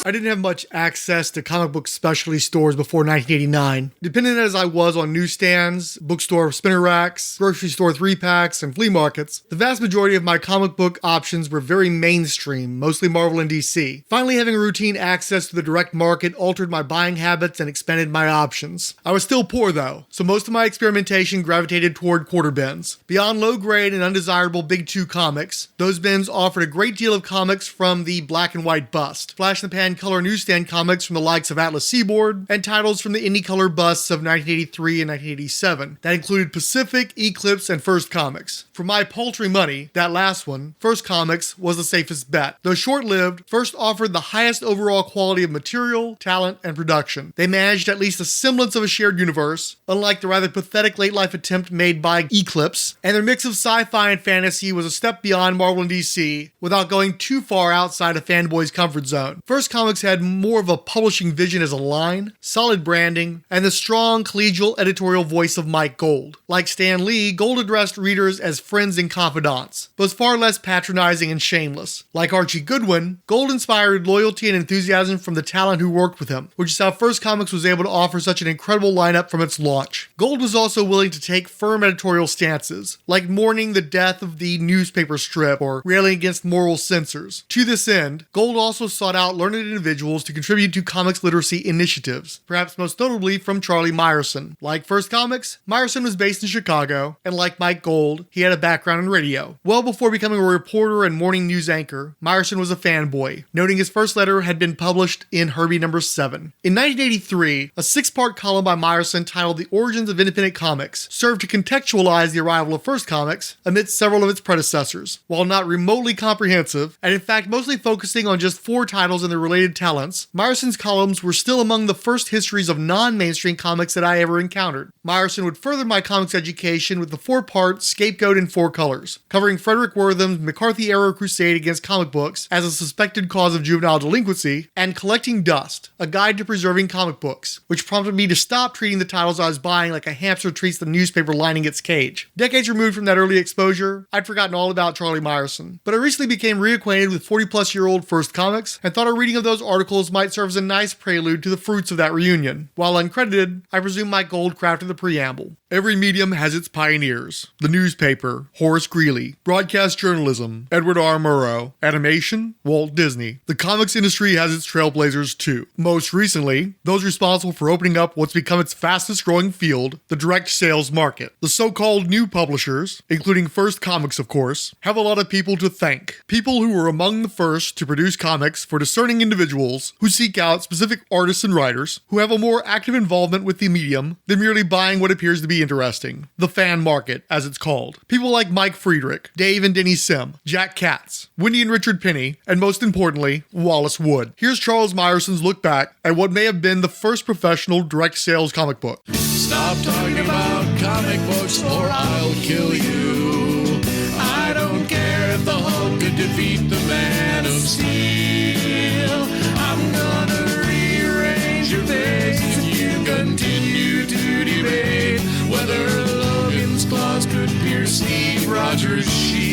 I didn't have much access to comic book specialty stores before 1989. Dependent as I was on newsstands, bookstore spinner racks, grocery store 3-packs, and flea markets, the vast majority of my comic book options were very mainstream, mostly Marvel and DC. Finally having routine access to the direct market altered my buying habits and expanded my options. I was still poor though, so most of my experimentation gravitated toward quarter bins. Beyond low-grade and undesirable Big 2 comics, those bins offered a great deal of comics from the black and white bust, flash-in-the-pan color newsstand comics from the likes of Atlas Seaboard, and titles from the indie color busts of 1983 and 1987. That included Pacific, Eclipse, and First Comics. For my paltry money, that last one, First Comics, was the safest bet. Though short-lived, First offered the highest overall quality of material, talent, and production. They managed at least a semblance of a shared universe, unlike the rather pathetic late-life attempt made by Eclipse, and their mix of sci-fi and fantasy was a step beyond Marvel and DC, without going too far outside a fanboy's comfort zone. First Comics had more of a publishing vision as a line, solid branding, and the strong collegial editorial voice of Mike Gold. Like Stan Lee, Gold addressed readers as friends and confidants, but was far less patronizing and shameless. Like Archie Goodwin, Gold inspired loyalty and enthusiasm from the talent who worked with him, which is how First Comics was able to offer such an incredible lineup from its launch. Gold was also willing to take firm editorial stances, like mourning the death of the newspaper strip or railing against moral censors. To this end, Gold also sought out learned individuals to contribute to comics literacy initiatives, perhaps most notably from Charlie Meyerson. Like First Comics, Meyerson was based in Chicago, and like Mike Gold, he had a background in radio. Well before becoming a reporter and morning news anchor, Meyerson was a fanboy, noting his first letter had been published in Herbie number 7. In 1983, a 6-part column by Meyerson titled The Origins of Independent Comics served to contextualize the arrival of First Comics amidst several of its predecessors. While not remotely comprehensive, and in fact mostly focusing on just 4 titles and their related talents, Meyerson's columns were still among the first histories of non-mainstream comics that I ever encountered. Meyerson would further my comics education with the 4-part Scapegoat in 4 Colors, covering Frederick Wortham's McCarthy-era crusade against comic books as a suspected cause of juvenile delinquency, and Collecting Dust, a guide to preserving comic books, which prompted me to stop treating the titles I was buying like a hamster treats the newspaper lining its cage. Decades removed from that early exposure, I'd forgotten all about Charlie Meyerson, but I recently became reacquainted with 40-plus-year-old First Comics and thought a reading of those articles might serve as a nice prelude to the fruits of that reunion. While uncredited, I presume Mike Gold crafted the preamble. Every medium has its pioneers. The newspaper, Horace Greeley. Broadcast journalism, Edward R. Murrow. Animation, Walt Disney. The comics industry has its trailblazers too. Most recently, those responsible for opening up what's become its fastest growing field, the direct sales market. The so-called new publishers, including First Comics of course, have a lot of people to thank. People who were among the first to produce comics for discerning individuals who seek out specific artists and writers who have a more active involvement with the medium than merely buying what appears to be interesting. The fan market, as it's called. People like Mike Friedrich, Dave and Denny Sim, Jack Katz, Wendy and Richard Pini, and most importantly, Wallace Wood. Here's Charles Meyerson's look back at what may have been the first professional direct sales comic book. Stop talking about comic books or I'll kill you. I don't care if the Hulk could defeat the Man of Steel. I'm gonna rearrange your face if you continue to debate whether Logan's claws could pierce Steve Rogers' shield.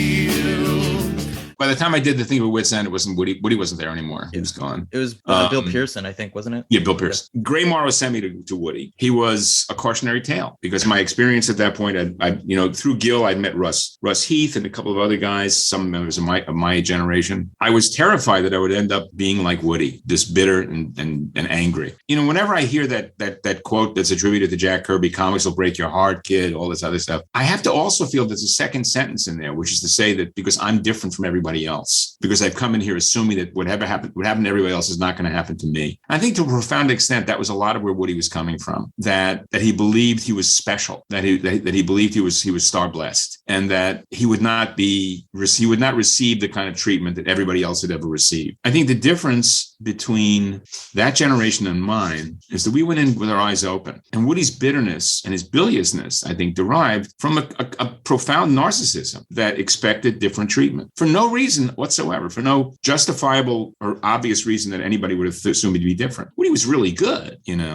By the time I did the thing with Witzend, it wasn't Woody. Woody wasn't there anymore. He was gone. It was Bill Pearson, I think, wasn't it? Yeah, Bill Pearson. Gray Morrow sent me to Woody. He was a cautionary tale because my experience at that point, I through Gil, I'd met Russ Heath and a couple of other guys, some members of my generation. I was terrified that I would end up being like Woody, this bitter and angry. Whenever I hear that quote that's attributed to Jack Kirby, "Comics will break your heart, kid," all this other stuff, I have to also feel there's a second sentence in there, which is to say that because I'm different from everybody else, because I've come in here assuming that whatever happened to everybody else is not going to happen to me. I think to a profound extent that was a lot of where Woody was coming from. That he believed he was special, that he believed he was star blessed, and that he would not receive the kind of treatment that everybody else had ever received. I think the difference between that generation and mine is that we went in with our eyes open. And Woody's bitterness and his biliousness, I think, derived from a profound narcissism that expected different treatment for no reason whatsoever, for no justifiable or obvious reason that anybody would have assumed to be different. Woody was really good, you know.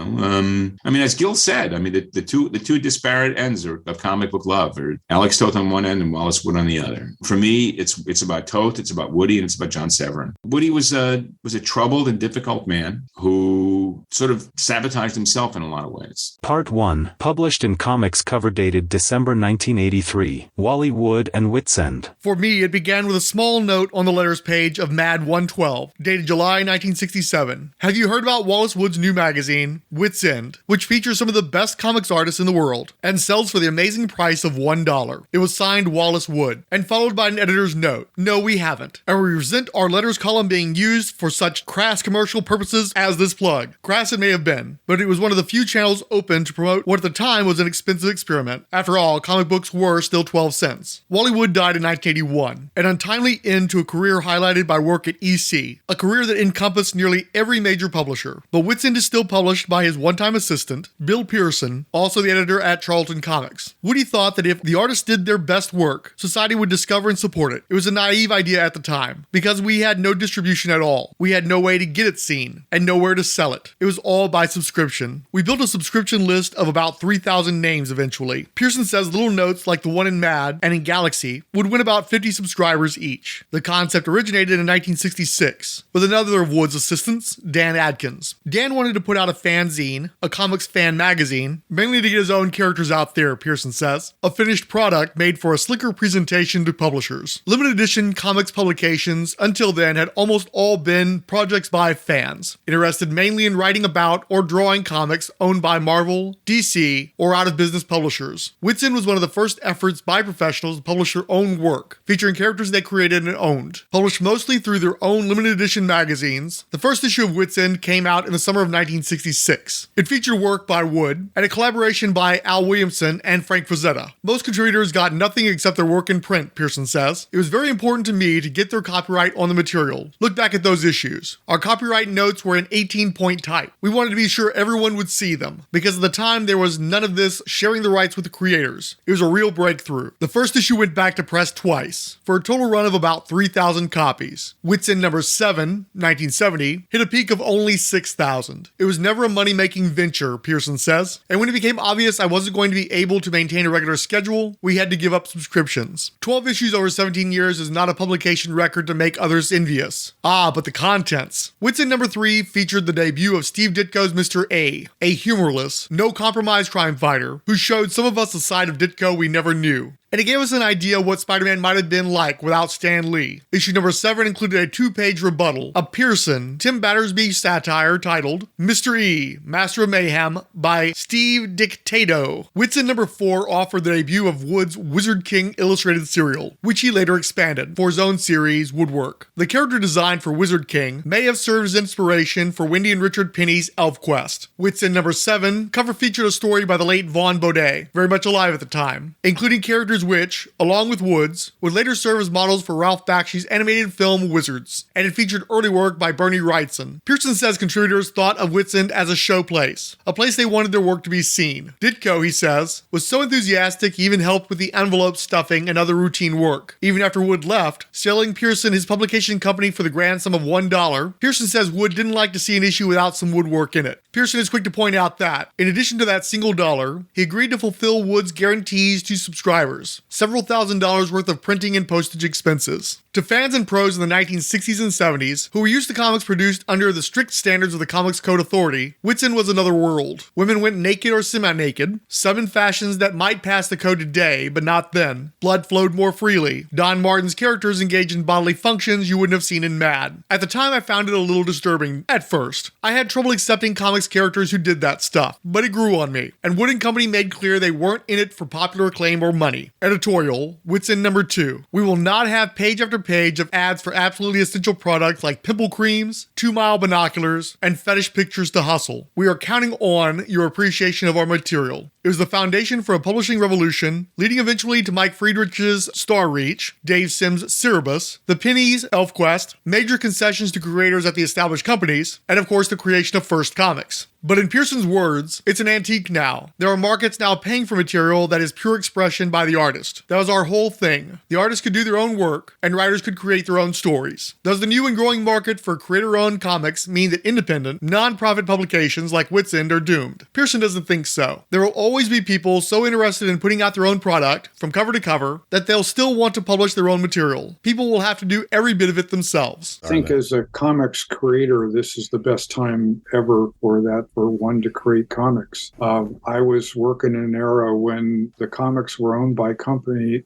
I mean, as Gil said, I mean, the two disparate ends of comic book love are Alex Toth on one end and Wallace Wood on the other. For me, it's about Toth, it's about Woody, and it's about John Severin. Woody was a troubled and difficult man who sort of sabotaged himself in a lot of ways. Part 1, published in Comics cover dated December 1983, Wally Wood and Witzend. For me, it began with a small note on the letters page of Mad 112, dated July 1967. Have you heard about Wallace Wood's new magazine, Witzend, which features some of the best comics artists in the world and sells for the amazing price of $1? It was signed Wallace Wood and followed by an editor's note. No, we haven't. And we resent our letters column being used for such crass commercial purposes as this plug. Crass it may have been, but it was one of the few channels open to promote what at the time was an expensive experiment. After all, comic books were still 12 cents. Wally Wood died in 1981, an untimely end to a career highlighted by work at EC, a career that encompassed nearly every major publisher. But Witzend is still published by his one-time assistant, Bill Pearson, also the editor at Charlton Comics. Woody thought that if the artists did their best work, society would discover and support it. It was a naive idea at the time, because we had no distribution at all. We had no way to get it seen, and nowhere to sell it. It was all by subscription. We built a subscription list of about 3,000 names eventually. Pearson says little notes like the one in Mad and in Galaxy would win about 50 subscribers each. The concept originated in 1966 with another of Wood's assistants, Dan Adkins. Dan wanted to put out a fanzine, a comics fan magazine, mainly to get his own characters out there, Pearson says. A finished product made for a slicker presentation to publishers. Limited edition comics publications until then had almost all been projects by fans, interested mainly in writing about or drawing comics owned by Marvel, DC, or out-of-business publishers. Witzend was one of the first efforts by professionals to publish their own work, featuring characters they created and owned. Published mostly through their own limited edition magazines, the first issue of Witzend came out in the summer of 1966. It featured work by Wood and a collaboration by Al Williamson and Frank Frazetta. Most contributors got nothing except their work in print, Pearson says. It was very important to me to get their copyright on the material. Look back at those issues. Our copyright notes were in 18-point type. We wanted to be sure everyone would see them, because at the time there was none of this sharing the rights with the creators. It was a real breakthrough. The first issue went back to press twice, for a total run of about 3,000 copies. Witzend number 7, 1970, hit a peak of only 6,000. It was never a money-making venture, Pearson says, and when it became obvious I wasn't going to be able to maintain a regular schedule, we had to give up subscriptions. 12 issues over 17 years is not a publication record to make others envious. But the contents. Witzend number 3 featured the debut of Steve Ditko's Mr. A humorless, no-compromise crime fighter who showed some of us a side of Ditko we never knew. And it gave us an idea of what Spider-Man might have been like without Stan Lee. Issue number 7 included a 2-page rebuttal, a Pearson, Tim Battersby satire titled Mr. E, Master of Mayhem by Steve Dictato. Witzend number 4 offered the debut of Wood's Wizard King illustrated serial, which he later expanded for his own series, Woodwork. The character design for Wizard King may have served as inspiration for Wendy and Richard Pini's Elfquest. Witzend number 7 cover featured a story by the late Vaughn Baudet, very much alive at the time, including characters which, along with Woods, would later serve as models for Ralph Bakshi's animated film Wizards, and it featured early work by Bernie Wrightson. Pearson says contributors thought of Witzend as a showplace, a place they wanted their work to be seen. Ditko, he says, was so enthusiastic he even helped with the envelope stuffing and other routine work. Even after Wood left, selling Pearson his publication company for the grand sum of $1, Pearson says Wood didn't like to see an issue without some woodwork in it. Pearson is quick to point out that, in addition to that single dollar, he agreed to fulfill Wood's guarantees to subscribers, several $1,000s worth of printing and postage expenses. To fans and pros in the 1960s and 70s, who were used to comics produced under the strict standards of the Comics Code Authority, Witzend was another world. Women went naked or semi-naked, some in fashions that might pass the code today, but not then. Blood flowed more freely. Don Martin's characters engaged in bodily functions you wouldn't have seen in Mad. At the time, I found it a little disturbing, at first. I had trouble accepting comics characters who did that stuff, but it grew on me, and Wood & Company made clear they weren't in it for popular acclaim or money. Editorial, Witzend number 2. We will not have page after 300 page of ads for absolutely essential products like pimple creams, 2-mile binoculars, and fetish pictures to hustle. We are counting on your appreciation of our material. It was the foundation for a publishing revolution, leading eventually to Mike Friedrich's Star Reach, Dave Sims' Cerebus, the Pini's Elfquest, major concessions to creators at the established companies, and of course the creation of First Comics. But in Pearson's words, it's an antique now. There are markets now paying for material that is pure expression by the artist. That was our whole thing. The artists could do their own work, and writers could create their own stories. Does the new and growing market for creator-owned comics mean that independent, non-profit publications like Witzend are doomed? Pearson doesn't think so. There will always be people so interested in putting out their own product, from cover to cover, that they'll still want to publish their own material. People will have to do every bit of it themselves. I think as a comics creator, this is the best time ever for that, for one to create comics. I was working in an era when the comics were owned by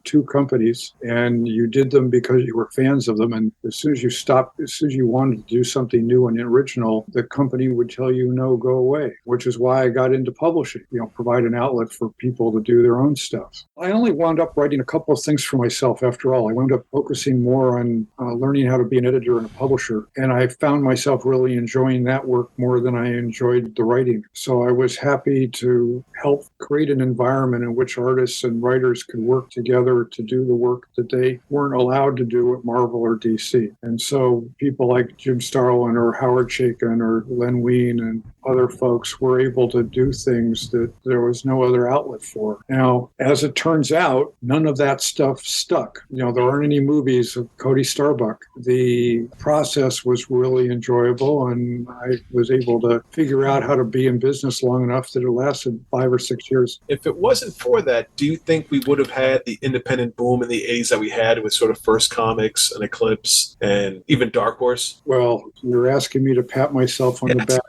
two companies, and you did them because you were fans of them. And as soon as you wanted to do something new and original, the company would tell you, no, go away, which is why I got into publishing, provide an outlet for people to do their own stuff. I only wound up writing a couple of things for myself after all. I wound up focusing more on learning how to be an editor and a publisher. And I found myself really enjoying that work more than I enjoyed the writing. So I was happy to help create an environment in which artists and writers could work together to do the work that they weren't allowed to do at Marvel or DC. And so people like Jim Starlin or Howard Chaykin or Len Wein and other folks were able to do things that there was no other outlet for. Now, as it turns out, none of that stuff stuck. There aren't any movies of Cody Starbuck. The process was really enjoyable, and I was able to figure out how to be in business long enough that it lasted 5 or 6 years. If it wasn't for that, do you think we would have had the independent boom in the 80s that we had with sort of First Comics and Eclipse and even Dark Horse? Well, you're asking me to pat myself on the back.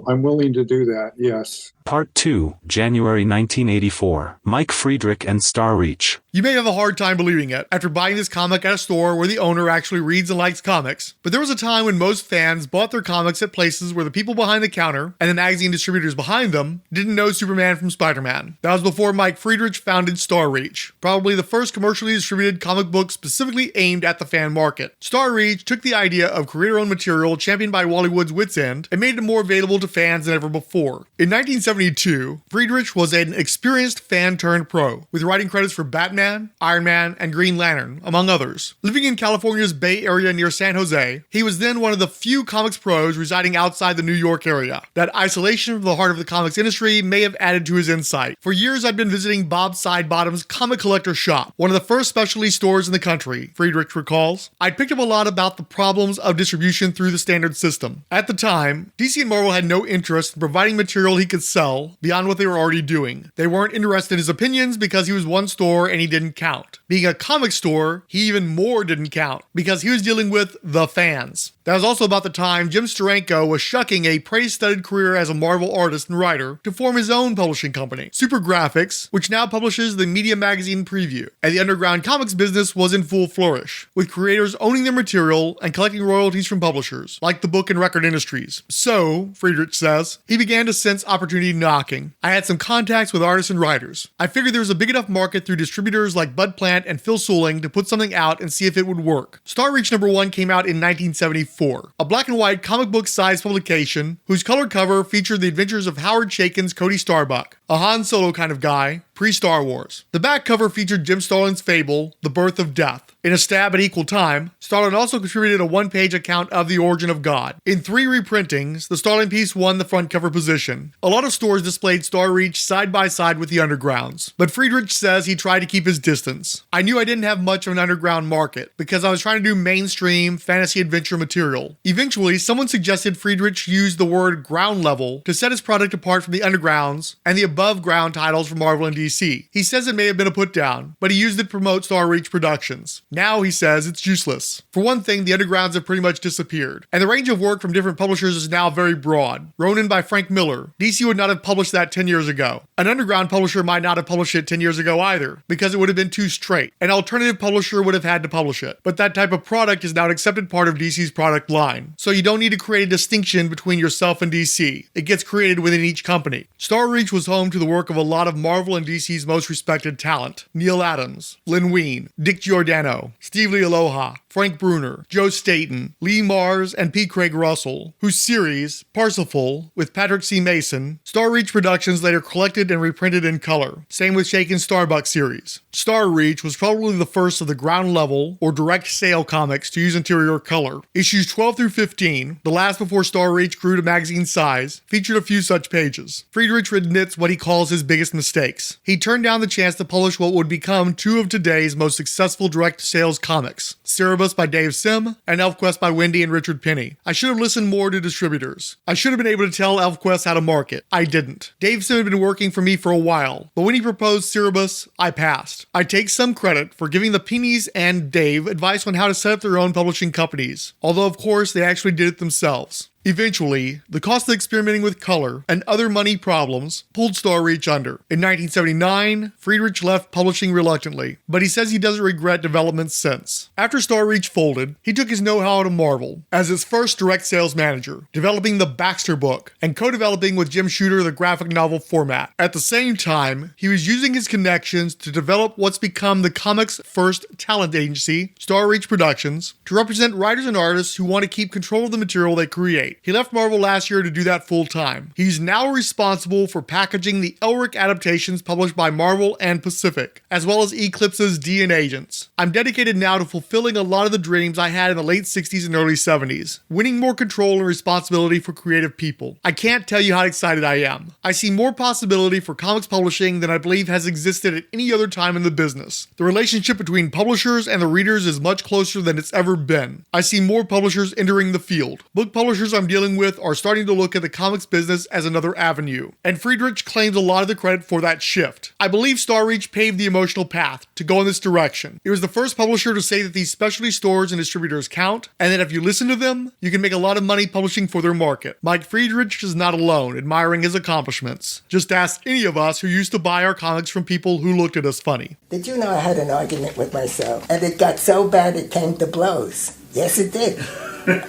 I'm willing to do that, yes. Part 2, January 1984. Mike Friedrich and Star Reach. You may have a hard time believing it after buying this comic at a store where the owner actually reads and likes comics, but there was a time when most fans bought their comics at places where the people behind the counter and the magazine distributors behind them didn't know Superman from Spider-Man. That was before Mike Friedrich founded Star Reach, probably the first commercially distributed comic book specifically aimed at the fan market. Star Reach took the idea of creator-owned material championed by Wally Wood's Witzend and made it more available to fans than ever before. In 1972, Friedrich was an experienced fan-turned-pro, with writing credits for Batman, Iron Man, and Green Lantern, among others. Living in California's Bay Area near San Jose, he was then one of the few comics pros residing outside the New York area. That isolation from the heart of the comics industry may have added to his insight. For years, I'd been visiting Bob Sidebottom's comic collector shop, one of the first specialty stores in the country, Friedrich recalls. I'd picked up a lot about the problems of distribution through the standard system. At the time, DC and Marvel had no interest in providing material he could sell beyond what they were already doing. They weren't interested in his opinions because he was one store and he didn't count. Being a comic store, he even more didn't count because he was dealing with the fans. That was also about the time Jim Steranko was shucking a praise-studded career as a Marvel artist and writer to form his own publishing company, Super Graphics, which now publishes the Media Magazine Preview. And the underground comics business was in full flourish, with creators owning their material and collecting royalties from publishers, like the book and record industries. So, Friedrich says, he began to sense opportunity knocking. I had some contacts with artists and writers. I figured there was a big enough market through distributors like Bud Plant and Phil Souling to put something out and see if it would work. Star Reach #1 came out in 1974. A black and white comic book sized publication whose color cover featured the adventures of Howard Chaykin's Cody Starbuck, a Han Solo kind of guy, pre-Star Wars. The back cover featured Jim Starlin's fable, The Birth of Death. In a stab at equal time, Starlin also contributed a one-page account of the origin of God. In 3 reprintings, the Starlin piece won the front cover position. A lot of stores displayed Star Reach side by side with the undergrounds, but Friedrich says he tried to keep his distance. I knew I didn't have much of an underground market because I was trying to do mainstream fantasy adventure material. Eventually, someone suggested Friedrich use the word ground level to set his product apart from the undergrounds and the above ground titles from Marvel and DC. He says it may have been a put down, but he used it to promote Star Reach productions. Now, he says, it's useless. For one thing, the undergrounds have pretty much disappeared, and the range of work from different publishers is now very broad. Ronin by Frank Miller. DC would not have published that 10 years ago. An underground publisher might not have published it 10 years ago either, because it would have been too straight. An alternative publisher would have had to publish it. But that type of product is now an accepted part of DC's product line, so you don't need to create a distinction between yourself and DC. It gets created within each company. Star Reach was home home to the work of a lot of Marvel and DC's most respected talent. Neil Adams, Len Wein, Dick Giordano, Steve Lee Aloha, Frank Bruner, Joe Staton, Lee Mars, and P. Craig Russell, whose series, Parsifal, with Patrick C. Mason, Star Reach Productions later collected and reprinted in color. Same with Shaken's Starbuck series. Star Reach was probably the first of the ground level or direct sale comics to use interior color. Issues 12 through 15, the last before Star Reach grew to magazine size, featured a few such pages. Friedrich admits what he calls his biggest mistakes. He turned down the chance to publish what would become two of today's most successful direct sales comics, Cerebus by Dave Sim and Elfquest by Wendy and Richard Pini. I should have listened more to distributors. I should have been able to tell Elfquest how to market. I didn't. Dave Sim had been working for me for a while, but when he proposed Cerebus, I passed. I take some credit for giving the Pinis and Dave advice on how to set up their own publishing companies, although of course they actually did it themselves. Eventually, the cost of experimenting with color and other money problems pulled Star Reach under. In 1979, Friedrich left publishing reluctantly, but he says he doesn't regret developments since. After Star Reach folded, he took his know-how to Marvel as his first direct sales manager, developing the Baxter book and co-developing with Jim Shooter the graphic novel format. At the same time, he was using his connections to develop what's become the comics' first talent agency, Star Reach Productions, to represent writers and artists who want to keep control of the material they create. He left Marvel last year to do that full time. He's now responsible for packaging the Elric adaptations published by Marvel and Pacific, as well as Eclipse's D and Agents. I'm dedicated now to fulfilling a lot of the dreams I had in the late 60s and early 70s, winning more control and responsibility for creative people. I can't tell you how excited I am. I see more possibility for comics publishing than I believe has existed at any other time in the business. The relationship between publishers and the readers is much closer than it's ever been. I see more publishers entering the field. Book publishers I'm dealing with are starting to look at the comics business as another avenue, and Friedrich claims a lot of the credit for that shift. I believe Star Reach paved the emotional path to go in this direction. It was the first publisher to say that these specialty stores and distributors count, and that if you listen to them, you can make a lot of money publishing for their market. Mike Friedrich is not alone admiring his accomplishments. Just ask any of us who used to buy our comics from people who looked at us funny. Did you know I had an argument with myself, and it got so bad it came to blows? Yes, it did.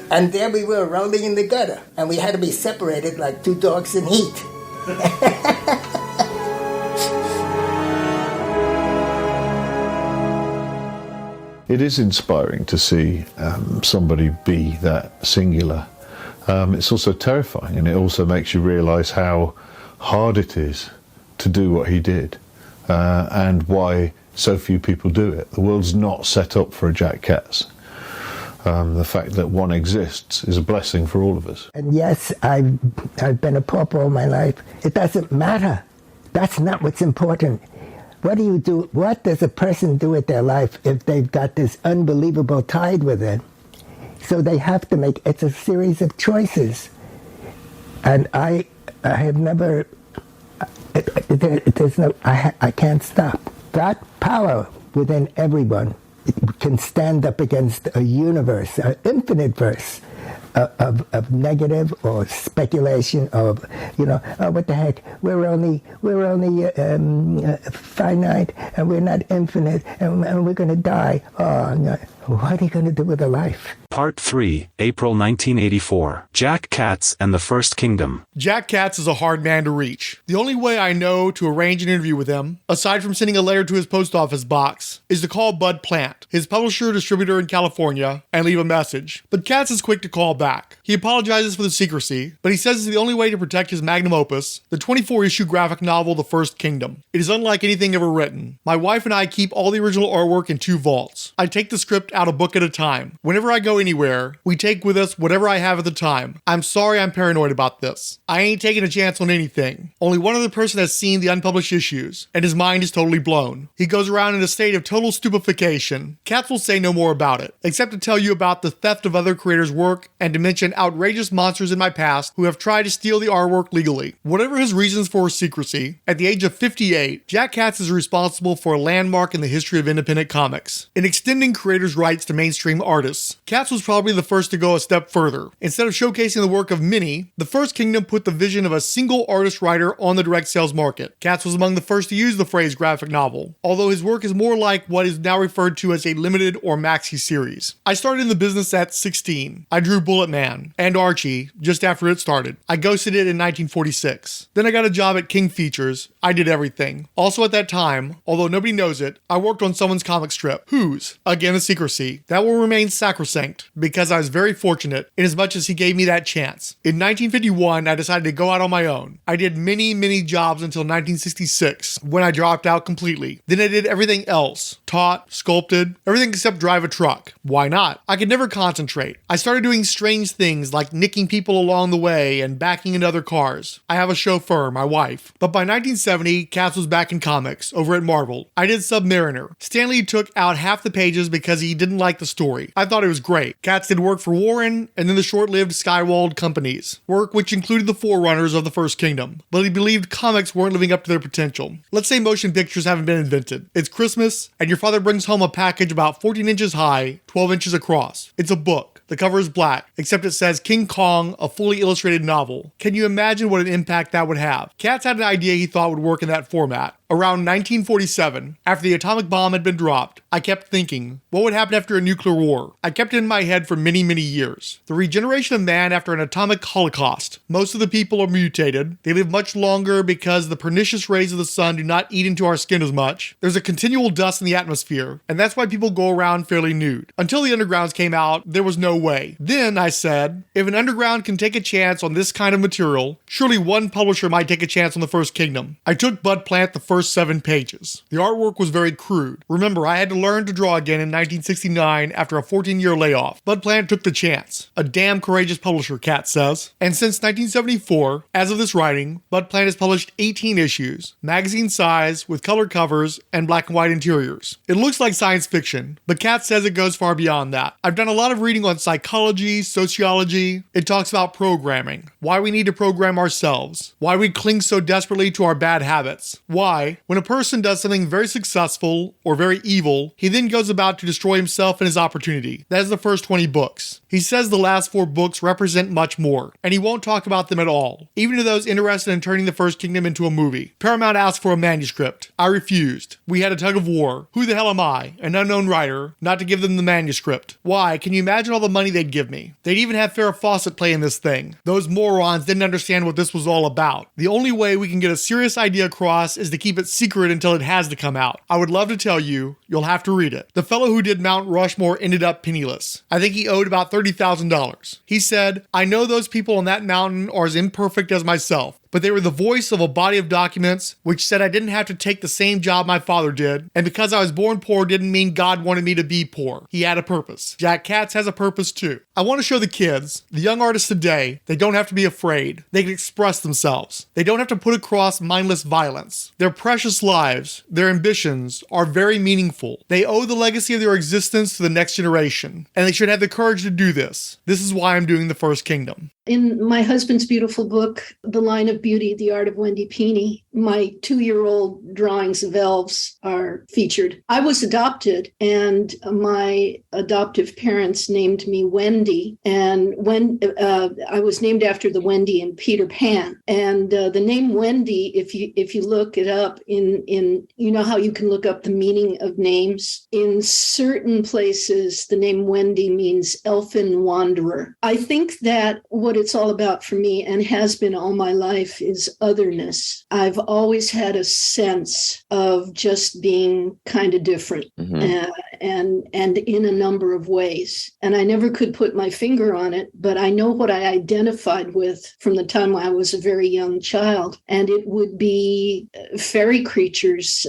And there we were, rolling in the gutter. And we had to be separated like two dogs in heat. It is inspiring to see somebody be that singular. It's also terrifying, and it also makes you realise how hard it is to do what he did, and why so few people do it. The world's not set up for a Jack Katz. The fact that one exists is a blessing for all of us. And yes, I've been a pauper all my life. It doesn't matter. That's not what's important. What do you do? What does a person do with their life if they've got this unbelievable tide with it? So they have to make, it's a series of choices. And I have never, there's no, I can't stop. That power within everyone, it can stand up against a universe, an infinite verse of negative or speculation of, oh, what the heck, we're only finite and we're not infinite and we're going to die. Oh, no. What are you going to do with a life? Part 3, April 1984. Jack Katz and the First Kingdom. Jack Katz is a hard man to reach. The only way I know to arrange an interview with him, aside from sending a letter to his post office box, is to call Bud Plant, his publisher-distributor in California, and leave a message. But Katz is quick to call back. He apologizes for the secrecy, but he says it's the only way to protect his magnum opus, the 24-issue graphic novel The First Kingdom. It is unlike anything ever written. My wife and I keep all the original artwork in 2 vaults. I take the script out a book at a time. Whenever I go anywhere, we take with us whatever I have at the time. I'm sorry I'm paranoid about this. I ain't taking a chance on anything. Only one other person has seen the unpublished issues, and his mind is totally blown. He goes around in a state of total stupefaction. Katz will say no more about it, except to tell you about the theft of other creators' work and to mention outrageous monsters in my past who have tried to steal the artwork legally. Whatever his reasons for secrecy, at the age of 58, Jack Katz is responsible for a landmark in the history of independent comics. In extending creators' rights rights to mainstream artists. Katz was probably the first to go a step further. Instead of showcasing the work of many, the First Kingdom put the vision of a single artist-writer on the direct sales market. Katz was among the first to use the phrase graphic novel, although his work is more like what is now referred to as a limited or maxi series. I started in the business at 16. I drew Bullet Man and Archie just after it started. I ghosted it in 1946. Then I got a job at King Features. I did everything. Also at that time, although nobody knows it, I worked on someone's comic strip, Who's. Again, a secrecy. That will remain sacrosanct, because I was very fortunate in as much as he gave me that chance. In 1951, I decided to go out on my own. I did many jobs until 1966, when I dropped out completely. Then I did everything else. Taught, sculpted, everything except drive a truck. Why not? I could never concentrate. I started doing strange things like nicking people along the way and backing into other cars. I have a chauffeur, my wife. But by 1970, Katz was back in comics, over at Marvel. I did Submariner. Stanley took out half the pages because he didn't like the story. I thought it was great. Katz did work for Warren and then the short-lived Skywald companies. Work which included the forerunners of the First Kingdom. But he believed comics weren't living up to their potential. Let's say motion pictures haven't been invented. It's Christmas, and your father brings home a package about 14 inches high, 12 inches across. It's a book. The cover is black, except it says King Kong, a fully illustrated novel. Can you imagine what an impact that would have? Katz had an idea he thought would work in that format. Around 1947, after the atomic bomb had been dropped, I kept thinking, what would happen after a nuclear war? I kept it in my head for many years. The regeneration of man after an atomic holocaust. Most of the people are mutated. They live much longer because the pernicious rays of the sun do not eat into our skin as much. There's a continual dust in the atmosphere, and that's why people go around fairly nude. Until the Undergrounds came out, there was no way. Then, I said, if an Underground can take a chance on this kind of material, surely one publisher might take a chance on the First Kingdom. I took Bud Plant the first 7 pages. The artwork was very crude. Remember, I had to learn to draw again in 1969 after a 14-year layoff. Bud Plant took the chance. A damn courageous publisher, Katz says. And since 1974, as of this writing, Bud Plant has published 18 issues, magazine size, with color covers and black and white interiors. It looks like science fiction, but Katz says it goes far beyond that. I've done a lot of reading on psychology, sociology. It talks about programming, why we need to program ourselves, why we cling so desperately to our bad habits, why, when a person does something very successful or very evil, he then goes about to destroy himself and his opportunity. That is the first 20 books. He says the last 4 books represent much more, and he won't talk about them at all, even to those interested in turning the First Kingdom into a movie. Paramount asked for a manuscript. I refused. We had a tug of war. Who the hell am I, an unknown writer, not to give them the manuscript? Why? Can you imagine all the money they'd give me? They'd even have Farrah Fawcett play in this thing. Those morons didn't understand what this was all about. The only way we can get a serious idea across is to keep it secret until it has to come out. I would love to tell you. You'll have to read it. The fellow who did Mount Rushmore ended up penniless. I think he owed about $30,000. He said, I know those people on that mountain are as imperfect as myself, but they were the voice of a body of documents which said I didn't have to take the same job my father did, and because I was born poor didn't mean God wanted me to be poor. He had a purpose. Jack Katz has a purpose too. I want to show the kids, the young artists today, they don't have to be afraid. They can express themselves. They don't have to put across mindless violence. Their precious lives, their ambitions, are very meaningful. They owe the legacy of their existence to the next generation, and they should have the courage to do this. This is why I'm doing the First Kingdom. In my husband's beautiful book, The Line of Beauty, The Art of Wendy Pini, my 2-year-old drawings of elves are featured. I was adopted, and my adoptive parents named me Wendy, and when I was named after the Wendy in Peter Pan. And the name Wendy, if you look it up in you know how you can look up the meaning of names? In certain places, the name Wendy means elfin wanderer. I think that what it's all about for me, and has been all my life, is otherness. I've always had a sense of just being kind of different, and in a number of ways. And I never could put my finger on it, but I know what I identified with from the time I was a very young child. And it would be fairy creatures,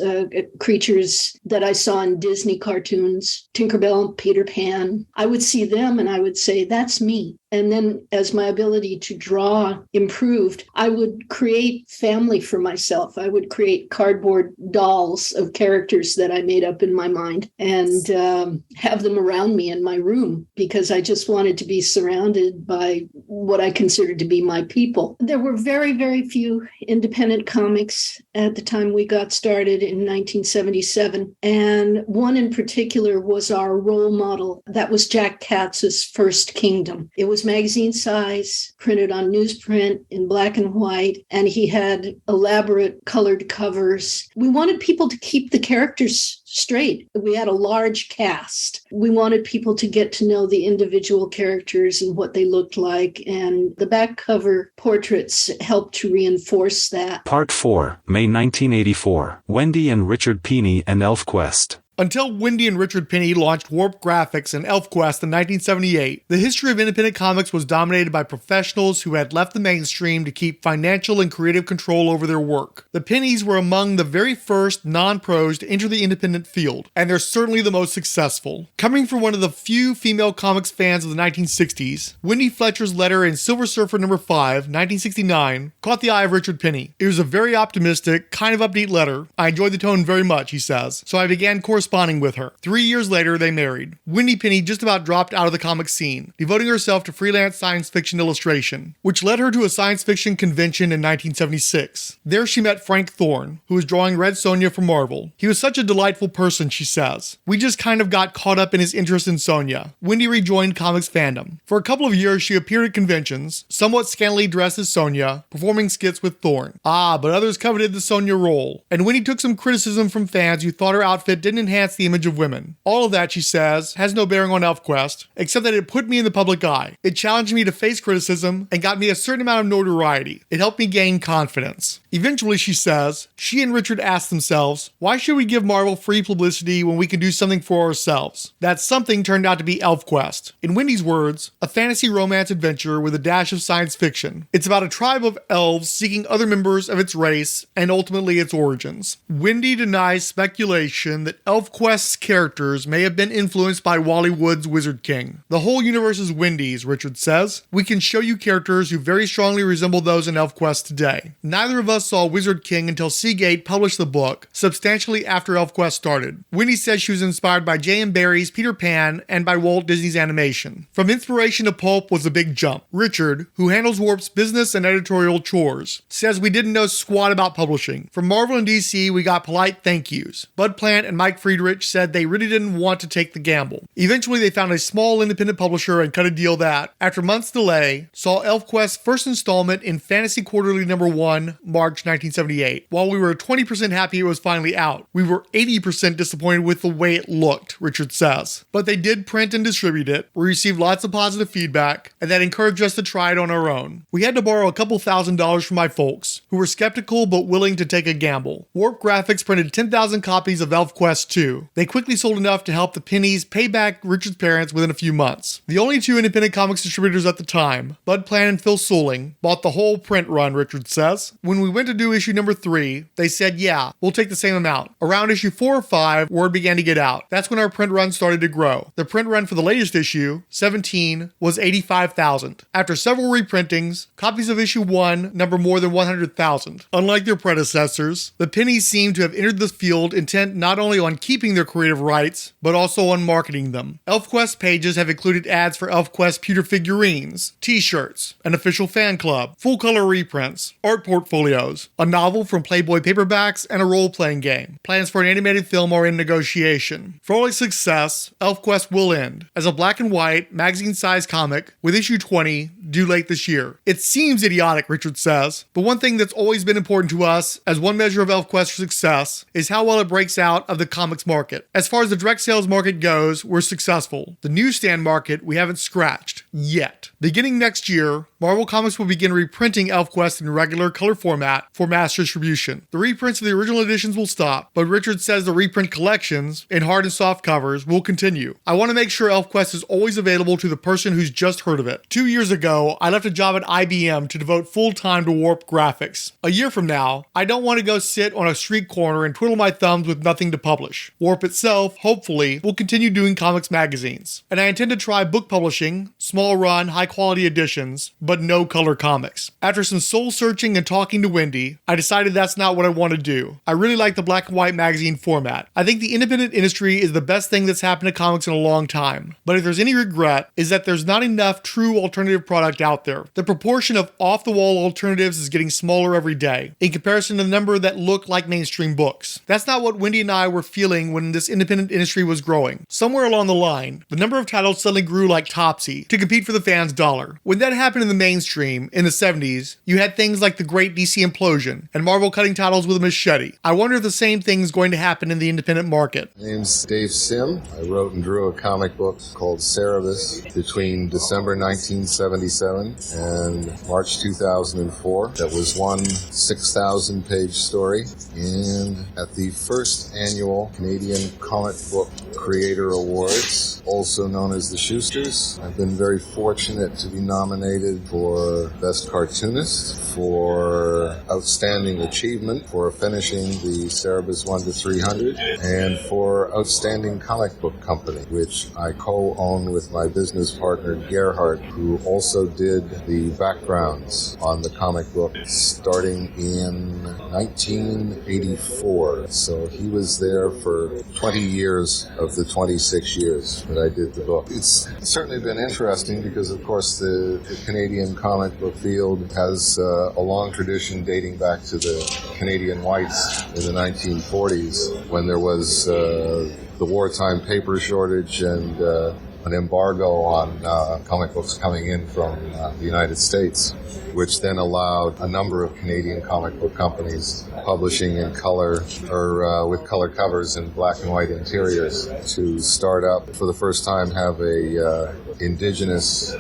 creatures that I saw in Disney cartoons, Tinkerbell, Peter Pan. I would see them and I would say, that's me. And then as my ability to draw improved, I would create family for myself. I would create cardboard dolls of characters that I made up in my mind and have them around me in my room because I just wanted to be surrounded by what I considered to be my people. There were very, very few independent comics at the time we got started in 1977. And one in particular was our role model. That was Jack Katz's First Kingdom. It was magazine size, printed on newsprint in black and white, and he had elaborate colored covers. We wanted people to keep the characters straight. We had a large cast. We wanted people to get to know the individual characters and what they looked like, and the back cover portraits helped to reinforce that. Part 4, May 1984. Wendy and Richard Pini and Elfquest. Until Wendy and Richard Pini launched Warp Graphics and Elfquest in 1978, the history of independent comics was dominated by professionals who had left the mainstream to keep financial and creative control over their work. The Pinis were among the very first non-pros to enter the independent field, and they're certainly the most successful. Coming from one of the few female comics fans of the 1960s, Wendy Fletcher's letter in Silver Surfer number 5, 1969, caught the eye of Richard Pini. It was a very optimistic, kind of upbeat letter. I enjoyed the tone very much, he says, so I began corresponding with her. 3 years later, they married. Wendy Pini just about dropped out of the comic scene, devoting herself to freelance science fiction illustration, which led her to a science fiction convention in 1976. There she met Frank Thorne, who was drawing Red Sonja for Marvel. He was such a delightful person, she says. We just kind of got caught up in his interest in Sonja. Wendy rejoined comics fandom. For a couple of years, she appeared at conventions, somewhat scantily dressed as Sonja, performing skits with Thorne. But others coveted the Sonja role, and Wendy took some criticism from fans who thought her outfit didn't enhance the image of women. All of that, she says, has no bearing on Elfquest, except that it put me in the public eye. It challenged me to face criticism and got me a certain amount of notoriety. It helped me gain confidence. Eventually, she says, she and Richard asked themselves, why should we give Marvel free publicity when we can do something for ourselves? That something turned out to be Elfquest. In Wendy's words, a fantasy romance adventure with a dash of science fiction. It's about a tribe of elves seeking other members of its race and ultimately its origins. Wendy denies speculation that Elfquest's characters may have been influenced by Wally Wood's Wizard King. The whole universe is Wendy's, Richard says. We can show you characters who very strongly resemble those in Elfquest today. Neither of us saw Wizard King until Seagate published the book, substantially after Elfquest started. Wendy says she was inspired by J.M. Barrie's Peter Pan and by Walt Disney's animation. From inspiration to pulp was a big jump. Richard, who handles Warp's business and editorial chores, says we didn't know squat about publishing. From Marvel and DC, we got polite thank yous. Bud Plant and Mike Friedrich said they really didn't want to take the gamble. Eventually, they found a small independent publisher and cut a deal that, after months' delay, saw Elfquest's first installment in Fantasy Quarterly number 1, March 1978. While we were 20% happy it was finally out, we were 80% disappointed with the way it looked, Richard says. But they did print and distribute it. We received lots of positive feedback, and that encouraged us to try it on our own. We had to borrow a couple $1,000s from my folks, who were skeptical but willing to take a gamble. Warp Graphics printed 10,000 copies of Elfquest 2. They quickly sold enough to help the Pinis pay back Richard's parents within a few months. The only two independent comics distributors at the time, Bud Plant and Phil Souling, bought the whole print run, Richard says. When we went to do issue number 3, they said, yeah, we'll take the same amount. Around issue 4 or 5, word began to get out. That's when our print run started to grow. The print run for the latest issue, 17, was 85,000. After several reprintings, copies of issue 1 number more than 100,000. Unlike their predecessors, the Pinis seem to have entered this field intent not only on keeping their creative rights, but also on marketing them. Elfquest pages have included ads for Elfquest pewter figurines, t-shirts, an official fan club, full-color reprints, art portfolios, a novel from Playboy paperbacks, and a role-playing game. Plans for an animated film are in negotiation. For all its success, Elfquest will end as a black and white, magazine-sized comic with issue 20 due late this year. It seems idiotic, Richard says, but one thing that's always been important to us as one measure of Elfquest's success is how well it breaks out of the comics market. As far as the direct sales market goes, we're successful. The newsstand market we haven't scratched yet. Beginning next year, Marvel Comics will begin reprinting Elfquest in regular color format format for mass distribution. The reprints of the original editions will stop, but Richard says the reprint collections, in hard and soft covers, will continue. I want to make sure Elfquest is always available to the person who's just heard of it. 2 years ago, I left a job at IBM to devote full time to Warp graphics. A year from now, I don't want to go sit on a street corner and twiddle my thumbs with nothing to publish. Warp itself, hopefully, will continue doing comics magazines. And I intend to try book publishing, small run, high quality editions, but no color comics. After some soul searching and talking to Wendy, I decided that's not what I want to do. I really like the black and white magazine format. I think the independent industry is the best thing that's happened to comics in a long time. But if there's any regret, is that there's not enough true alternative product out there. The proportion of off-the-wall alternatives is getting smaller every day, in comparison to the number that look like mainstream books. That's not what Wendy and I were feeling when this independent industry was growing. Somewhere along the line, the number of titles suddenly grew like Topsy to compete for the fans' dollar. When that happened in the mainstream, in the 70s, you had things like the Great DC Implosion, and Marvel cutting titles with a machete. I wonder if the same thing is going to happen in the independent market. My name's Dave Sim. I wrote and drew a comic book called Cerebus between December 1977 and March 2004. That was one 6,000-page story. And at the first annual Canadian Comic Book Creator Awards, also known as the Schusters, I've been very fortunate to be nominated for Best Cartoonist, for Outstanding Achievement, for finishing the Cerebus 1 to 300, and for Outstanding Comic Book Company, which I co-own with my business partner Gerhard, who also did the backgrounds on the comic book starting in 1984. So he was there for 20 years of the 26 years that I did the book. It's certainly been interesting because, of course, the Canadian comic book field has a long tradition dating back to the Canadian Whites in the 1940s when there was the wartime paper shortage and an embargo on comic books coming in from the United States, which then allowed a number of Canadian comic book companies publishing in color or with color covers and black and white interiors to start up for the first time have a indigenous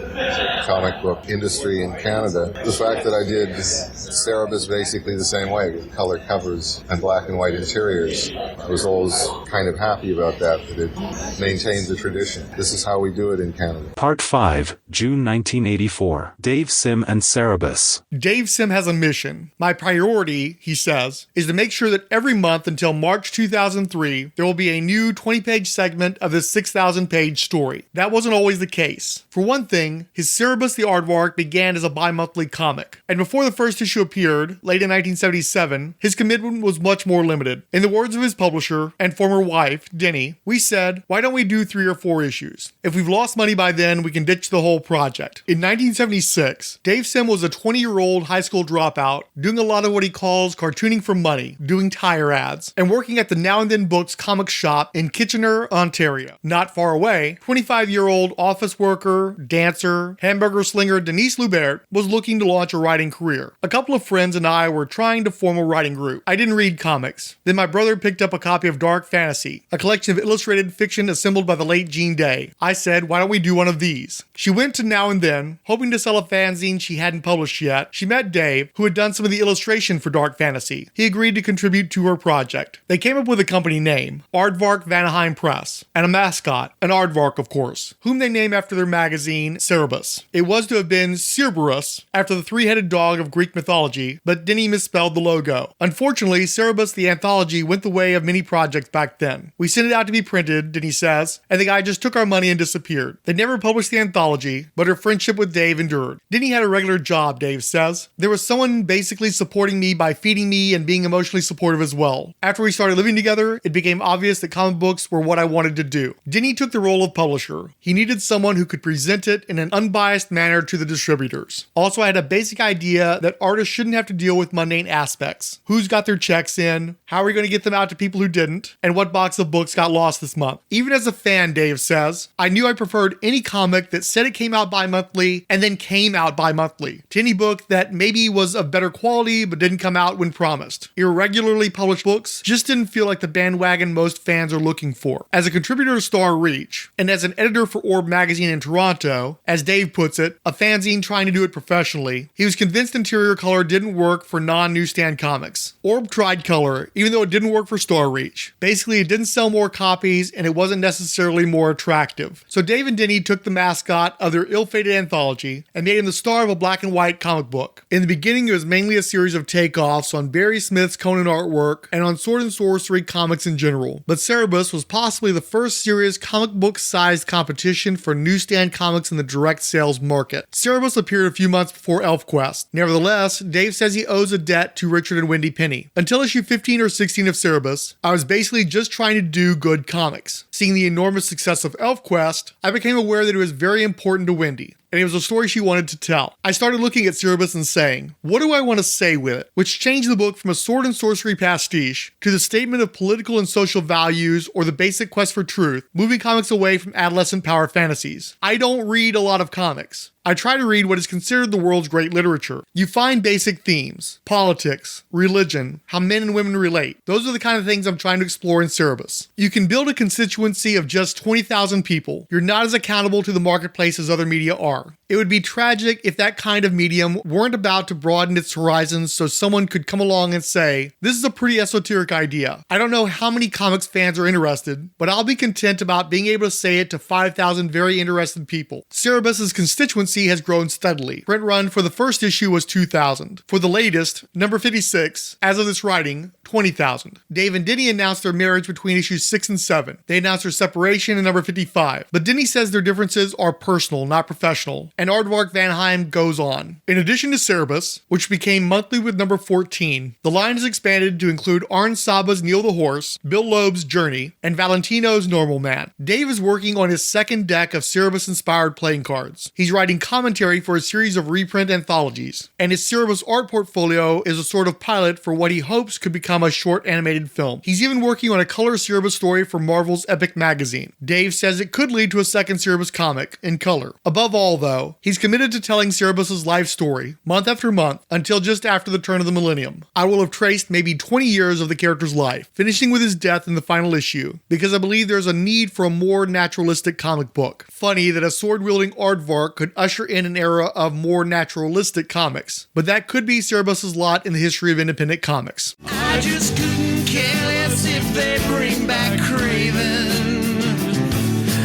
comic book industry in Canada. The fact that I did Cerebus basically the same way with color covers and black and white interiors, I was always kind of happy about that it maintained the tradition. This is how we do it in Canada. Part 5, June 1984. Dave Sim and Cerebus. Dave Sim has a mission. My priority, he says, is to make sure that every month until March 2003, there will be a new 20-page segment of this 6,000-page story. That wasn't always the case. For one thing, his Cerebus the Aardvark began as a bi-monthly comic, and before the first issue appeared, late in 1977, his commitment was much more limited. In the words of his publisher and former wife, Denny, we said, why don't we do 3 or 4 issues? If we've lost money by then, we can ditch the whole project. In 1976, Dave Sim was a 20-year-old high school dropout, doing a lot of what he calls cartooning for money, doing tire ads, and working at the Now and Then Books comic shop in Kitchener, Ontario. Not far away, 25-year-old office worker, dancer, hamburger slinger Denise Lubert was looking to launch a writing career. A couple of friends and I were trying to form a writing group. I didn't read comics. Then my brother picked up a copy of Dark Fantasy, a collection of illustrated fiction assembled by the late Jean Day. I said, why don't we do one of these? She went to Now and Then, hoping to sell a fanzine she hadn't published yet. She met Dave, who had done some of the illustration for Dark Fantasy. He agreed to contribute to her project. They came up with a company name, Aardvark Vanaheim Press, and a mascot, an aardvark of course, whom they named after their magazine, Cerebus. It was to have been Cerberus, after the 3-headed dog of Greek mythology, but Denny misspelled the logo. Unfortunately, Cerebus the anthology went the way of many projects back then. We sent it out to be printed, Denny says, and the guy just took our money and disappeared. They never published the anthology, but her friendship with Dave endured. Denny had a regular job, Dave says. There was someone basically supporting me by feeding me and being emotionally supportive as well. After we started living together, it became obvious that comic books were what I wanted to do. Denny took the role of publisher. He needed someone who could present it in an unbiased manner to the distributors. Also, I had a basic idea that artists shouldn't have to deal with mundane aspects. Who's got their checks in? How are we going to get them out to people who didn't? And what box of books got lost this month? Even as a fan, Dave says, I knew I preferred any comic that said it came out bi-monthly and then came out bi-monthly. to any book that maybe was of better quality but didn't come out when promised. Irregularly published books just didn't feel like the bandwagon most fans are looking for. As a contributor to Star Reach, and as an editor for Orb magazine in Toronto, as Dave puts it, a fanzine trying to do it professionally, he was convinced interior color didn't work for non-newsstand comics. Orb tried color, even though it didn't work for Star Reach. Basically, it didn't sell more copies, and it wasn't necessarily more attractive. So Dave and Denny took the mascot of their ill-fated anthology and made him the star of a black and white comic book. In the beginning, it was mainly a series of takeoffs on Barry Smith's Conan artwork and on Sword and Sorcery comics in general. But Cerebus was possibly the first serious comic book-sized competition for newsstand comics in the direct sales market. Cerebus appeared a few months before Elfquest. Nevertheless, Dave says he owes a debt to Richard and Wendy Pini. Until issue 15 or 16 of Cerebus, I was basically just trying to do good comics. Seeing the enormous success of Elfquest, I became aware that it was very important to Wendy, and it was a story she wanted to tell. I started looking at Cerebus and saying, what do I want to say with it? Which changed the book from a sword and sorcery pastiche to the statement of political and social values or the basic quest for truth, moving comics away from adolescent power fantasies. I don't read a lot of comics. I try to read what is considered the world's great literature. You find basic themes, politics, religion, how men and women relate. Those are the kind of things I'm trying to explore in Cerebus. You can build a constituency of just 20,000 people. You're not as accountable to the marketplace as other media are. It would be tragic if that kind of medium weren't about to broaden its horizons so someone could come along and say, this is a pretty esoteric idea. I don't know how many comics fans are interested, but I'll be content about being able to say it to 5,000 very interested people. Cerebus's constituency has grown steadily. Print run for the first issue was 2,000. For the latest, number 56, as of this writing, 20,000. Dave and Denny announced their marriage between issues 6 and 7. They announced their separation in number 55. But Denny says their differences are personal, not professional. And Aardvark Van Heim goes on. In addition to Cerebus, which became monthly with number 14, the line is expanded to include Arn Saba's Neil the Horse, Bill Loeb's Journey, and Valentino's Normal Man. Dave is working on his second deck of Cerebus-inspired playing cards. He's writing commentary for a series of reprint anthologies, and his Cerebus art portfolio is a sort of pilot for what he hopes could become a short animated film. He's even working on a color Cerebus story for Marvel's Epic magazine. Dave says it could lead to a second Cerebus comic in color. Above all, though, he's committed to telling Cerebus's life story, month after month, until just after the turn of the millennium. I will have traced maybe 20 years of the character's life, finishing with his death in the final issue, because I believe there's a need for a more naturalistic comic book. Funny that a sword-wielding aardvark could usher in an era of more naturalistic comics, but that could be Cerebus's lot in the history of independent comics. I just couldn't care less if they bring back Craven,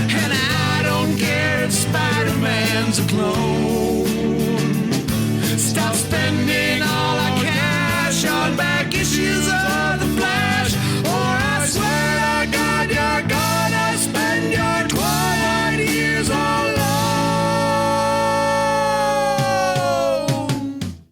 and I don't care if Spider-Man's a clone. Stop spending all our cash on back issues of the Flash, or I swear to God you're gonna spend your twilight years alone.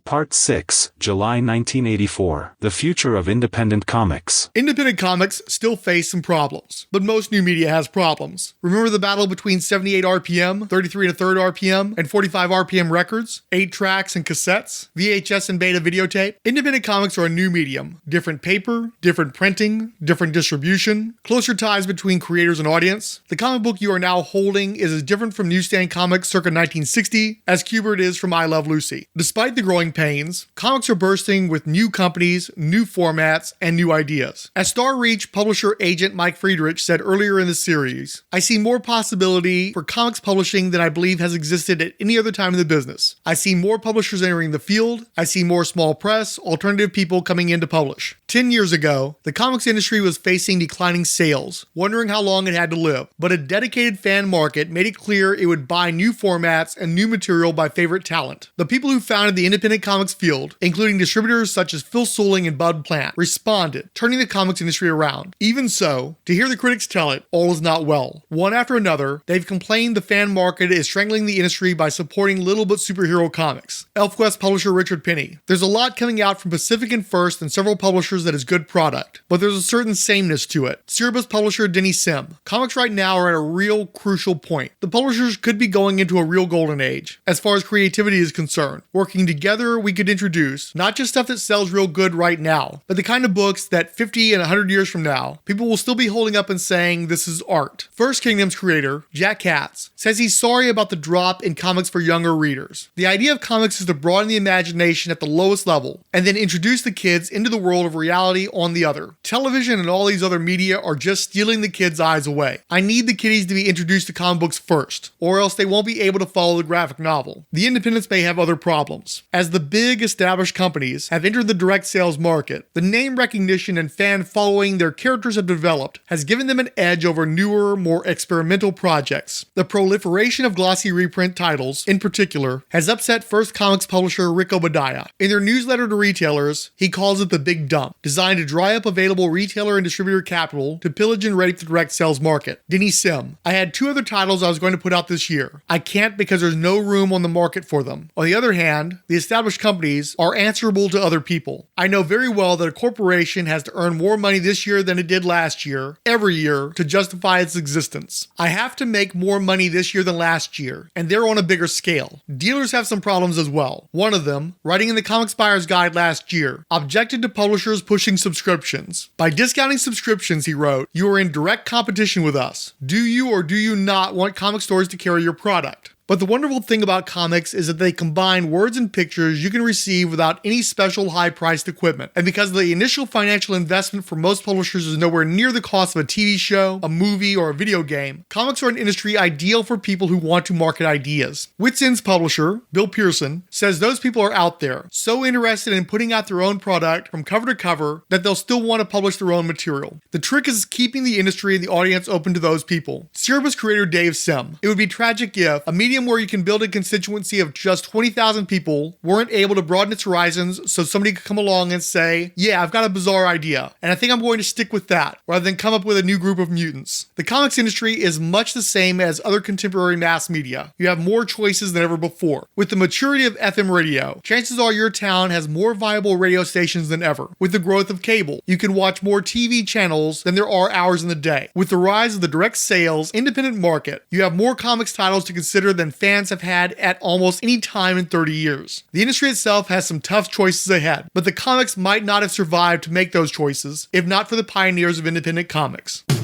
Part 6, July 1984. The Future of Independent Comics. Independent comics still face some problems, but most new media has problems. Remember the battle between 78 RPM, 33 1/3 RPM, and 45 RPM records, 8 tracks and cassettes, VHS and beta videotape? Independent comics are a new medium. Different paper, different printing, different distribution, closer ties between creators and audience. The comic book you are now holding is as different from newsstand comics circa 1960 as Kubert is from I Love Lucy. Despite the growing pains, comics are bursting with new companies, new formats, and new ideas. As Star Reach publisher agent Mike Friedrich said earlier in the series, I see more possibility for comics publishing than I believe has existed at any other time in the business. I see more publishers entering the field. I see more small press, alternative people coming in to publish. 10 years ago, the comics industry was facing declining sales, wondering how long it had to live, but a dedicated fan market made it clear it would buy new formats and new material by favorite talent. The people who founded the independent comics field, including distributors such as Phil Souling and Bud Plant, responded, turning the comics industry around. Even so, to hear the critics tell it, all is not well. One after another, they've complained the fan market is strangling the industry by supporting little but superhero comics. Elfquest publisher Richard Pini. There's a lot coming out from Pacific and First and several publishers that is good product, but there's a certain sameness to it. Cerebus publisher Denny Sim. Comics right now are at a real crucial point. The publishers could be going into a real golden age, as far as creativity is concerned, working together we could introduce, not just stuff that sells real good right now, but the kind of books that 50 and 100 years from now, people will still be holding up and saying this is art. First Kingdom's creator, Katz, says he's sorry about the drop in comics for younger readers. The idea of comics is to broaden the imagination at the lowest level, and then introduce the kids into the world of reality on the other. Television and all these other media are just stealing the kids' eyes away. I need the kiddies to be introduced to comic books first, or else they won't be able to follow the graphic novel. The independents may have other problems. As the big established companies have entered the direct sales market, the name recognition and fan following their characters have developed has given them an edge over newer, more experimental projects. The proliferation of glossy reprint titles, in particular, has upset First Comics publisher Rick Obadiah. In their newsletter to retailers, he calls it the Big Dump, designed to dry up available retailer and distributor capital to pillage and rape the direct sales market. Denny Sim: I had 2 other titles I was going to put out this year. I can't because there's no room on the market for them. On the other hand, the established companies are answerable to other people. I know very well that a corporation has to earn more money this year than it did last year, every year, to justify its existence. I have to make more money this year than last year, and they're on a bigger scale. Dealers have some problems as well. One of them, writing in the Comics Buyer's Guide last year, objected to publishers pushing subscriptions. By discounting subscriptions, he wrote, you are in direct competition with us. Do you or do you not want comic stores to carry your product? But the wonderful thing about comics is that they combine words and pictures you can receive without any special high-priced equipment. And because the initial financial investment for most publishers is nowhere near the cost of a TV show, a movie, or a video game, comics are an industry ideal for people who want to market ideas. Witzend's publisher, Bill Pearson, says those people are out there, so interested in putting out their own product from cover to cover that they'll still want to publish their own material. The trick is keeping the industry and the audience open to those people. Cerebus creator Dave Sim: it would be tragic if a medium where you can build a constituency of just 20,000 people weren't able to broaden its horizons so somebody could come along and say, yeah, I've got a bizarre idea, and I think I'm going to stick with that, rather than come up with a new group of mutants. The comics industry is much the same as other contemporary mass media. You have more choices than ever before. With the maturity of FM radio, chances are your town has more viable radio stations than ever. With the growth of cable, you can watch more TV channels than there are hours in the day. With the rise of the direct sales, independent market, you have more comics titles to consider than fans have had at almost any time in 30 years. The industry itself has some tough choices ahead, but the comics might not have survived to make those choices if not for the pioneers of independent comics. You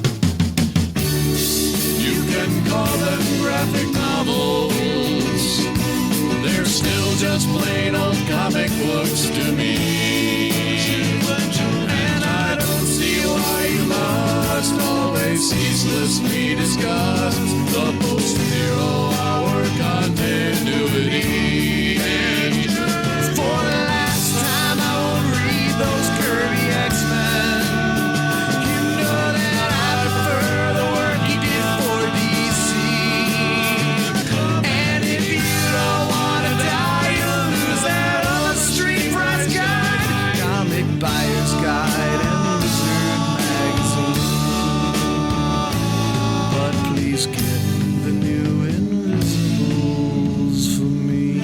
can call them graphic novels. They're still just plain old comic books to me. And I don't see why you must always ceaselessly discuss the post-zero hour continuity. And for the last time, I won't read those curvy X-Men. You know that I prefer the work he did for DC. And if you don't want to die, you'll lose that old Street Price Guide, Comic Buyer's Guide, and Wizard Magazine. But please get the new Invisibles for me.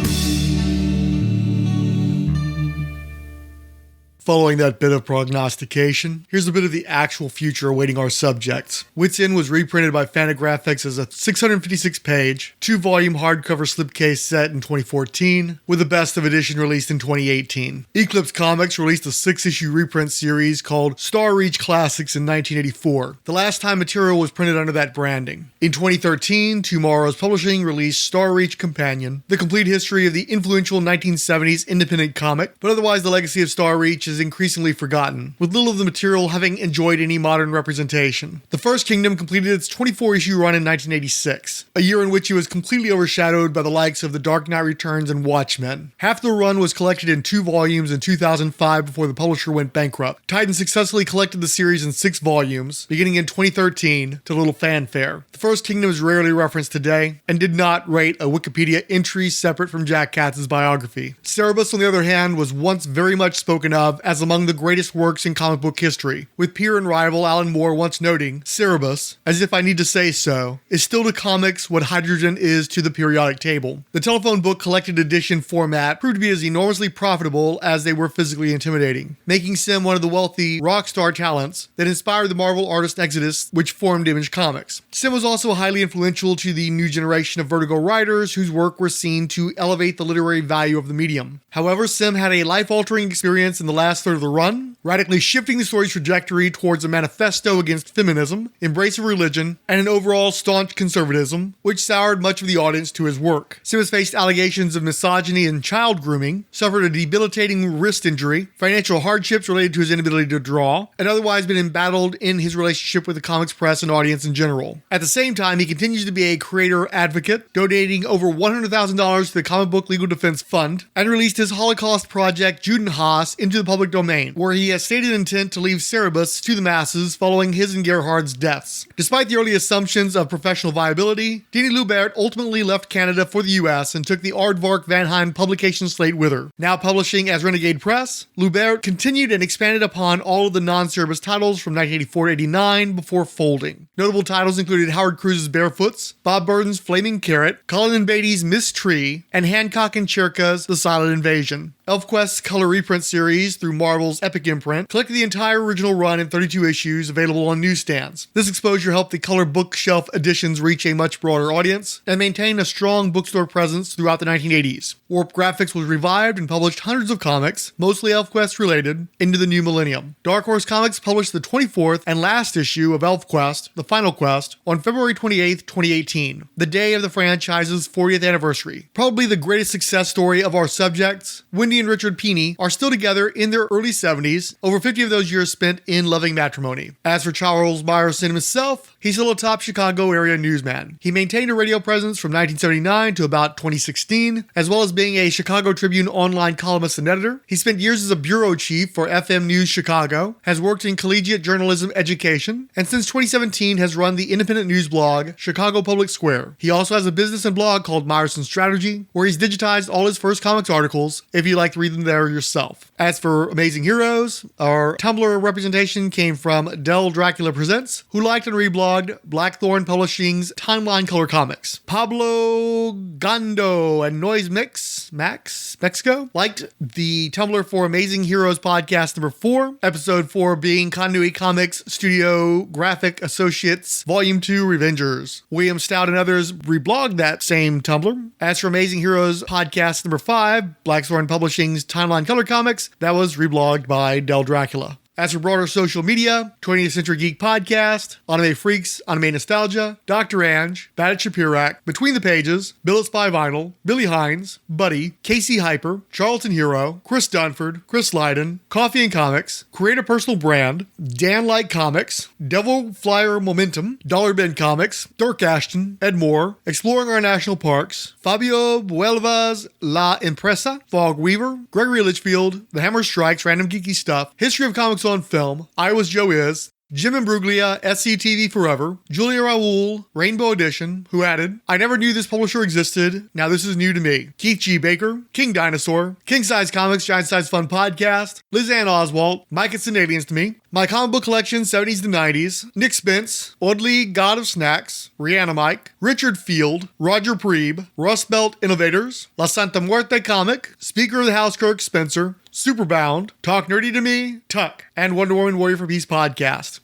Following that bit of prognostication, here's a bit of the actual future awaiting our subjects. Witzend was reprinted by Fantagraphics as a 656-page, 2-volume hardcover slipcase set in 2014, with a best of edition released in 2018. Eclipse Comics released a 6-issue reprint series called Star Reach Classics in 1984, the last time material was printed under that branding. In 2013, Tomorrow's Publishing released Star Reach Companion, the complete history of the influential 1970s independent comic, but otherwise the legacy of Star Reach is increasingly forgotten, with little of the material having enjoyed any modern representation. The First Kingdom completed its 24-issue run in 1986, a year in which it was completely overshadowed by the likes of The Dark Knight Returns and Watchmen. Half the run was collected in 2 volumes in 2005 before the publisher went bankrupt. Titan successfully collected the series in 6 volumes, beginning in 2013 to little fanfare. The First Kingdom is rarely referenced today, and did not rate a Wikipedia entry separate from Katz's biography. Cerebus, on the other hand, was once very much spoken of as among the greatest works in comic book history, with peer and rival Alan Moore once noting, Cerebus, as if I need to say so, is still to comics what hydrogen is to the periodic table. The telephone book collected edition format proved to be as enormously profitable as they were physically intimidating, making Sim one of the wealthy rock star talents that inspired the Marvel artist exodus which formed Image Comics. Sim was also highly influential to the new generation of Vertigo writers whose work were seen to elevate the literary value of the medium. However, Sim had a life-altering experience in the last third of the run, radically shifting the story's trajectory towards a manifesto against feminism, embrace of religion, and an overall staunch conservatism, which soured much of the audience to his work. Sim has faced allegations of misogyny and child grooming, suffered a debilitating wrist injury, financial hardships related to his inability to draw, and otherwise been embattled in his relationship with the comics press and audience in general. At the same time, he continues to be a creator advocate, donating over $100,000 to the Comic Book Legal Defense Fund, and released his Holocaust project Judenhass into the public domain, where he has stated intent to leave Cerebus to the masses following his and Gerhard's deaths. Despite the early assumptions of professional viability, Dini Lubert ultimately left Canada for the US and took the Aardvark Vanheim publication slate with her. Now publishing as Renegade Press, Lubert continued and expanded upon all of the non-Cerebus titles from 1984 to 89 before folding. Notable titles included Howard Cruz's Barefoots, Bob Burton's Flaming Carrot, Colin and Beatty's Miss Tree, and Hancock and Cherka's The Silent Invasion. Elfquest's color reprint series through Marvel's Epic imprint collected the entire original run in 32 issues available on newsstands. This exposure helped the color bookshelf editions reach a much broader audience and maintain a strong bookstore presence throughout the 1980s. Warp Graphics was revived and published hundreds of comics, mostly Elfquest related, into the new millennium. Dark Horse Comics published the 24th and last issue of Elfquest, The Final Quest, on February 28, 2018, the day of the franchise's 40th anniversary. Probably the greatest success story of our subjects, Wendy and Richard Pini are still together in their early 70s, over 50 of those years spent in loving matrimony. As for Charles Meyerson himself, he's still a top Chicago area newsman. He maintained a radio presence from 1979 to about 2016, as well as being a Chicago Tribune online columnist and editor. He spent years as a bureau chief for FM News Chicago, has worked in collegiate journalism education, and since 2017 has run the independent news blog Chicago Public Square. He also has a business and blog called Meyerson Strategy, where he's digitized all his first comics articles if you like to read them there yourself. As for Amazing Heroes, our Tumblr representation came from Del Dracula Presents, who liked and reblogged Blackthorn Publishing's Timeline Color Comics. Pablo Gondo and Noise Mexico liked the Tumblr for Amazing Heroes podcast number 4, episode 4 being Continuity Comics Studio Graphic Associates Volume 2 Revengers. William Stout and others reblogged that same Tumblr. As for Amazing Heroes podcast number 5, Blackthorn Publishing's Timeline Color Comics, that was reblogged by Del Dracula. As for broader social media, 20th Century Geek Podcast, Anime Freaks, Anime Nostalgia, Dr. Ange, Bad Shapirak, Between the Pages, Billet Spy Vinyl, Billy Hines, Buddy, Casey Hyper, Charlton Hero, Chris Dunford, Chris Lydon, Coffee and Comics, Create a Personal Brand, Dan Like Comics, Devil Flyer Momentum, Dollar Bin Comics, Dirk Ashton, Ed Moore, Exploring Our National Parks, Fabio Buelva's La Impresa, Fog Weaver, Gregory Litchfield, The Hammer Strikes, Random Geeky Stuff, History of Comics on Film, I Was Joe Is, Jim Imbruglia, SCTV Forever, Julia Raoul, Rainbow Edition, who added, I never knew this publisher existed, now this is new to me. Keith G. Baker, King Dinosaur, King Size Comics, Giant Size Fun Podcast, Liz Ann Oswalt, Mike It's and Aliens to Me, My Comic Book Collection 70s to 90s, Nick Spence, Audley God of Snacks, Rihanna Mike, Richard Field, Roger Preeb, Rust Belt Innovators, La Santa Muerte Comic, Speaker of the House Kirk Spencer, Superbound, Talk Nerdy to Me, Tuck, and Wonder Woman Warrior for Peace podcast.